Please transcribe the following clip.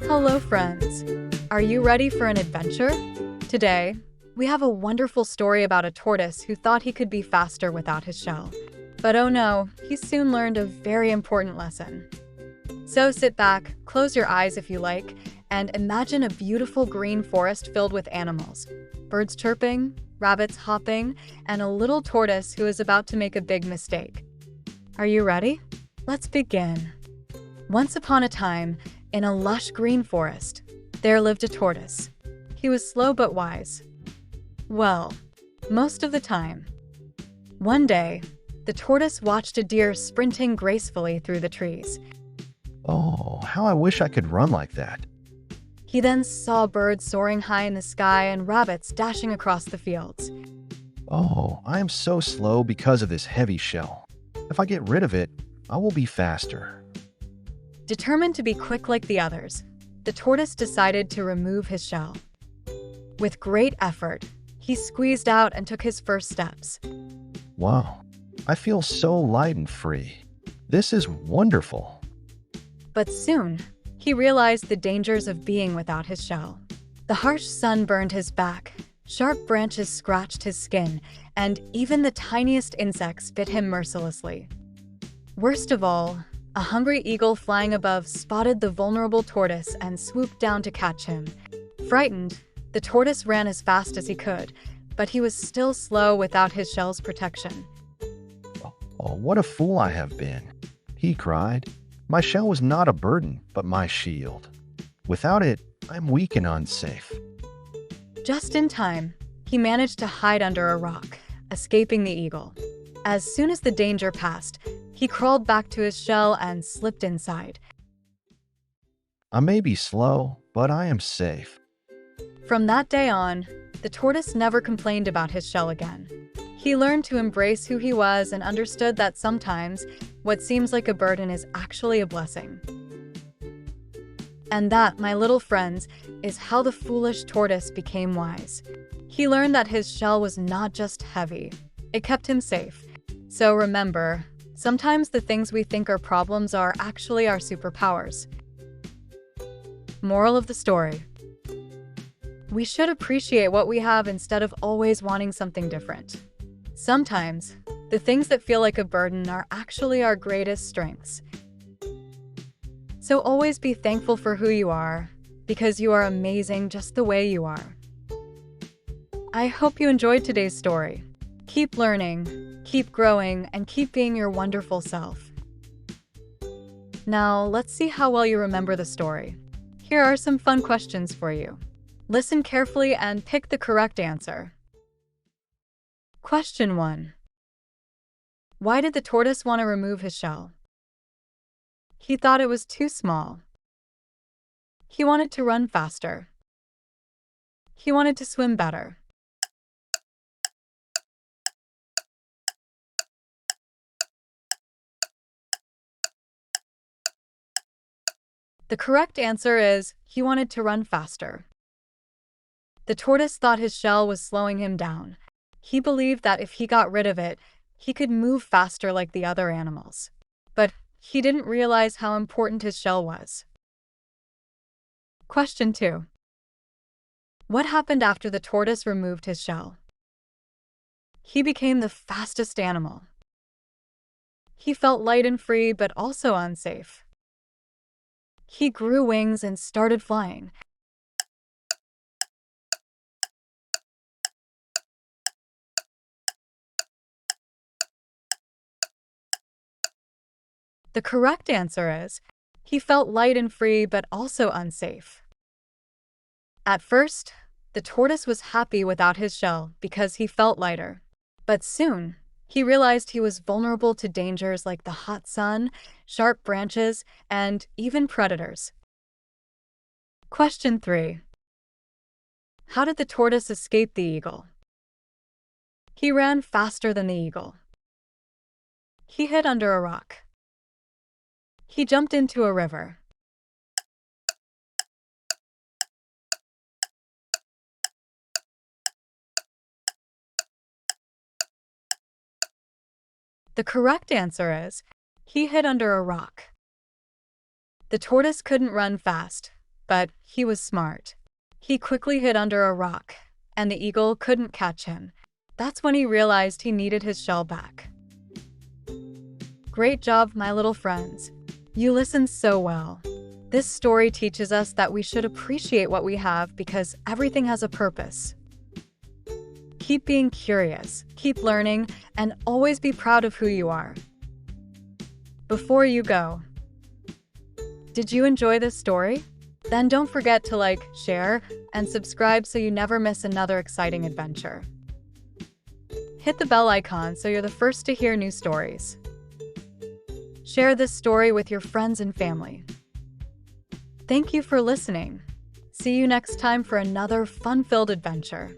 Hello, friends. Are you ready for an adventure? Today, we have a wonderful story about a tortoise who thought he could be faster without his shell. But oh no, he soon learned a very important lesson. So sit back, close your eyes if you like, and imagine a beautiful green forest filled with animals. Birds chirping, rabbits hopping, and a little tortoise who is about to make a big mistake. Are you ready? Let's begin. Once upon a time, in a lush green forest, there lived a tortoise. He was slow but wise. Well, most of the time. One day, the tortoise watched a deer sprinting gracefully through the trees. Oh, how I wish I could run like that. He then saw birds soaring high in the sky and rabbits dashing across the fields. Oh, I am so slow because of this heavy shell. If I get rid of it, I will be faster. Determined to be quick like the others, the tortoise decided to remove his shell. With great effort, he squeezed out and took his first steps. Wow, I feel so light and free. This is wonderful. But soon, he realized the dangers of being without his shell. The harsh sun burned his back, sharp branches scratched his skin, and even the tiniest insects bit him mercilessly. Worst of all, a hungry eagle flying above spotted the vulnerable tortoise and swooped down to catch him. Frightened, the tortoise ran as fast as he could, but he was still slow without his shell's protection. Oh, what a fool I have been, he cried. My shell was not a burden, but my shield. Without it, I'm weak and unsafe. Just in time, he managed to hide under a rock, escaping the eagle. As soon as the danger passed, he crawled back to his shell and slipped inside. I may be slow, but I am safe. From that day on, the tortoise never complained about his shell again. He learned to embrace who he was and understood that sometimes what seems like a burden is actually a blessing. And that, my little friends, is how the foolish tortoise became wise. He learned that his shell was not just heavy, it kept him safe. So remember, sometimes the things we think are problems are actually our superpowers. Moral of the story: we should appreciate what we have instead of always wanting something different. Sometimes, the things that feel like a burden are actually our greatest strengths. So always be thankful for who you are, because you are amazing just the way you are. I hope you enjoyed today's story. Keep learning, keep growing, and keep being your wonderful self. Now, let's see how well you remember the story. Here are some fun questions for you. Listen carefully and pick the correct answer. Question 1. Why did the tortoise want to remove his shell? He thought it was too small. He wanted to run faster. He wanted to swim better. The correct answer is he wanted to run faster. The tortoise thought his shell was slowing him down. He believed that if he got rid of it, he could move faster like the other animals. But he didn't realize how important his shell was. Question 2. What happened after the tortoise removed his shell? He became the fastest animal. He felt light and free, but also unsafe. He grew wings and started flying. The correct answer is, he felt light and free but also unsafe. At first, the tortoise was happy without his shell because he felt lighter. But soon, he realized he was vulnerable to dangers like the hot sun, sharp branches, and even predators. Question 3. How did the tortoise escape the eagle? He ran faster than the eagle. He hid under a rock. He jumped into a river. The correct answer is, he hid under a rock. The tortoise couldn't run fast, But he was smart. He quickly hid under a rock, and the eagle couldn't catch him. That's when he realized he needed his shell back. Great job, my little friends. You listened so well. This story teaches us that we should appreciate what we have because everything has a purpose. Keep being curious, keep learning, and always be proud of who you are. Before you go, did you enjoy this story? Then don't forget to like, share, and subscribe so you never miss another exciting adventure. Hit the bell icon so you're the first to hear new stories. Share this story with your friends and family. Thank you for listening. See you next time for another fun-filled adventure.